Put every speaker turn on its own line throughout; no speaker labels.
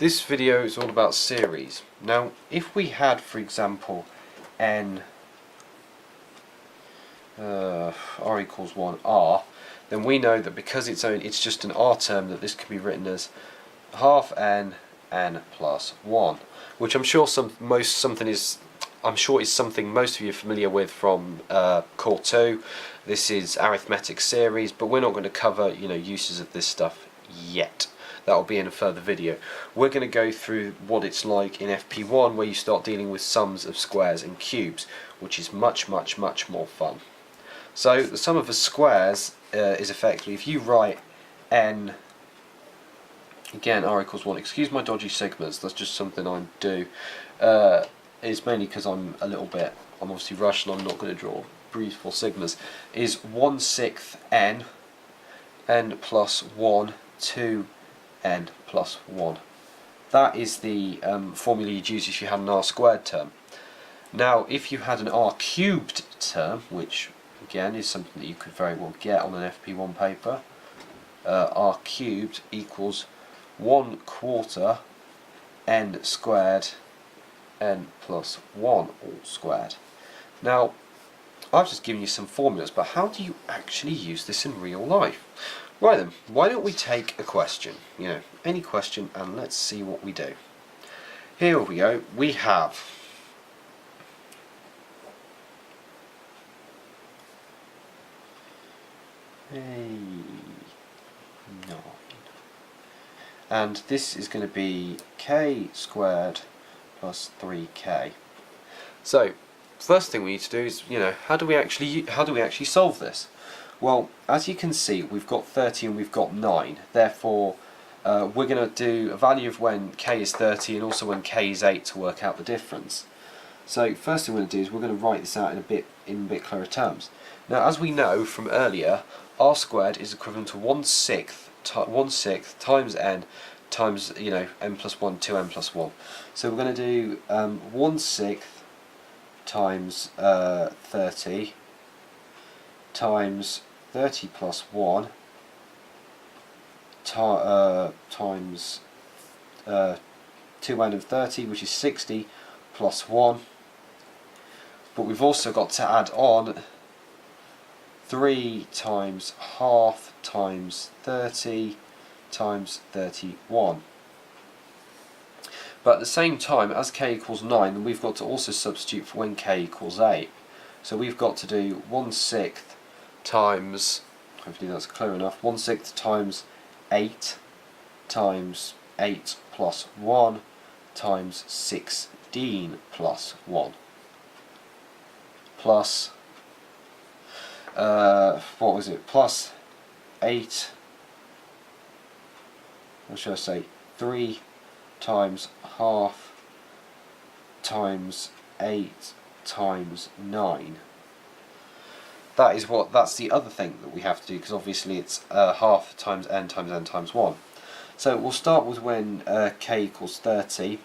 This video is all about series. Now, if we had, for example, n r equals 1r, then we know that because it's just an r term, that this can be written as half n plus 1, which I'm sure is something most of you are familiar with from Core 2. This is arithmetic series, but we're not going to cover uses of this stuff yet. That will be in a further video. We're going to go through what it's like in FP1, where you start dealing with sums of squares and cubes, which is much more fun. So the sum of the squares is effectively, if you write n, again r equals 1, excuse my dodgy sigmas, that's just something I do. It's mainly because I'm obviously rushed and I'm not going to draw beautiful sigmas, is 1/6 n plus 1 to n plus 1. That is the formula you'd use if you had an r squared term. Now, if you had an r cubed term, which again is something that you could very well get on an FP1 paper, r cubed equals 1/4 n squared n plus 1 all squared. Now, I've just given you some formulas, but how do you actually use this in real life? Right then, why don't we take a question, any question, and let's see what we do. Here we go, we have a 9, and this is going to be k squared plus 3k. So, first thing we need to do is, how do we actually solve this? Well, as you can see, we've got 30 and we've got 9. Therefore, we're going to do a value of when k is 30 and also when k is 8 to work out the difference. So, first thing we're going to do is we're going to write this out in a bit clearer terms. Now, as we know from earlier, r squared is equivalent to 1/6 times n times n plus 1 to n plus 1. So we're going to do 1/6 times 30 times 30 plus 1 times 2n of 30, which is 60, plus 1. But we've also got to add on 3 times half times 30 times 31. But at the same time, as k equals 9, then we've got to also substitute for when k equals 8. So we've got to do 1/6 times, hopefully that's clear enough, 1/6 times 8 times 8 plus 1 times 16 plus 1 plus, what was it, plus 8, what should I say, 3 times half times 8 times 9. That's the other thing that we have to do, because obviously it's half times n times 1. So we'll start with when k equals 30,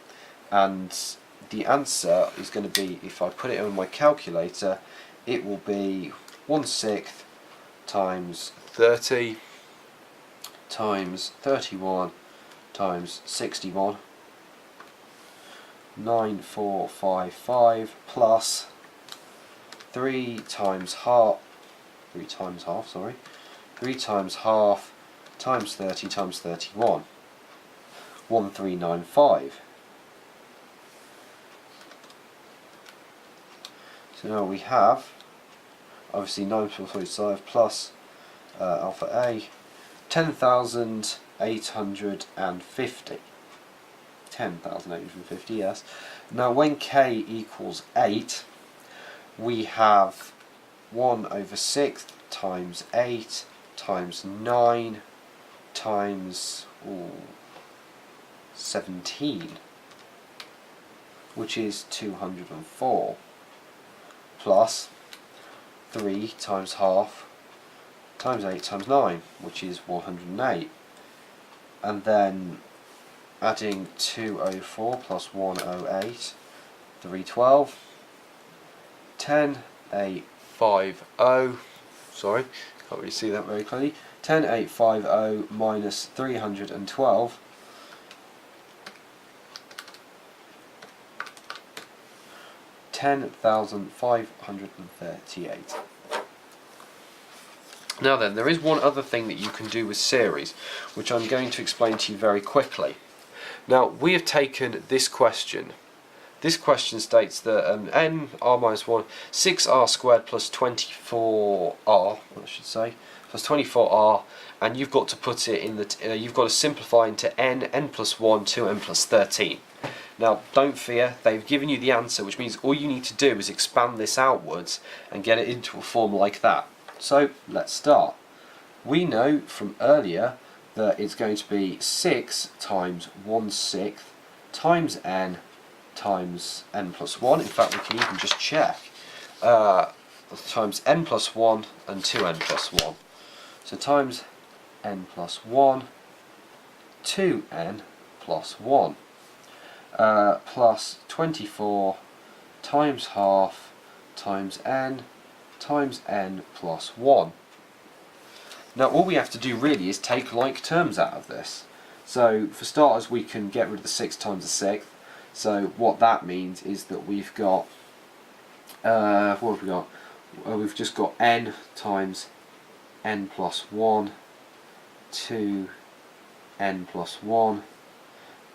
and the answer is going to be, if I put it on my calculator, it will be 1/6 times 30 times 31 times 61, 9455, plus 3 times half times 30 times 31, 1395. So now we have, obviously 9.45 plus alpha A, 10,850. 10,850, yes. Now when k equals 8, we have 1/6 times 8 times 9 times 17, which is 204, plus 3 times half times 8 times 9, which is 108, and then adding 204 plus 108, 312, 10850, sorry, can't really see that very clearly, 10850 minus 312 10,538. Now then, there is one other thing that you can do with series, which I'm going to explain to you very quickly. Now, we have taken this question. This question states that n r minus 1, 6r squared plus 24r, I should say, plus 24r, and you've got to put it in the, you've got to simplify into n plus 1, 2n plus 13. Now, don't fear, they've given you the answer, which means all you need to do is expand this outwards and get it into a form like that. So, let's start. We know from earlier that it's going to be 6 times 1/6 times n times n plus 1. In fact, we can even just check. Times n plus 1 and 2n plus 1. So times n plus 1, 2n plus 1. Plus 24 times half times n plus 1. Now all we have to do really is take like terms out of this. So for starters, we can get rid of the 6 times the 6th. So what that means is that we've got, what have we got? We've just got n times n plus 1, 2n plus 1,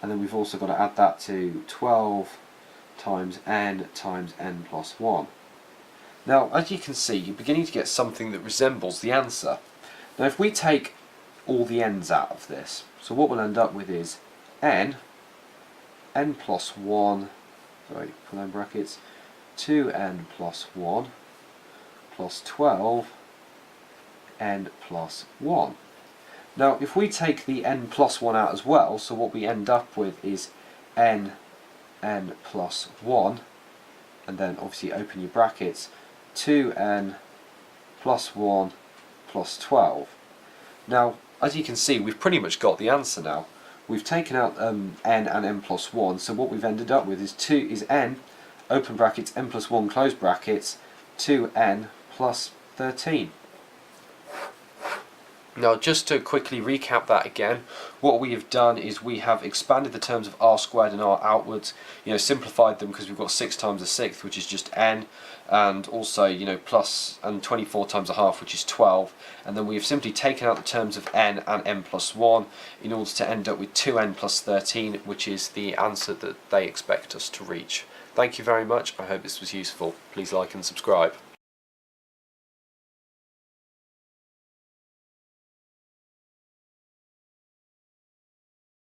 and then we've also got to add that to 12 times n plus 1. Now, as you can see, you're beginning to get something that resembles the answer. Now, if we take all the n's out of this, so what we'll end up with is n plus 1, sorry, put that in brackets, 2n plus 1 plus 12 n plus 1. Now, if we take the n plus 1 out as well, so what we end up with is n plus 1, and then obviously open your brackets, 2n plus 1 plus 12. Now, as you can see, we've pretty much got the answer now. We've taken out n and n plus 1, so what we've ended up with is n, open brackets, n plus 1, close brackets, 2n plus 13. Now, just to quickly recap that again, what we have done is we have expanded the terms of r squared and r outwards, simplified them because we've got 6 times the 6th, which is just n, and also, plus and 24 times a half, which is 12, and then we have simply taken out the terms of n and n plus 1 in order to end up with 2n plus 13, which is the answer that they expect us to reach. Thank you very much. I hope this was useful. Please like and subscribe.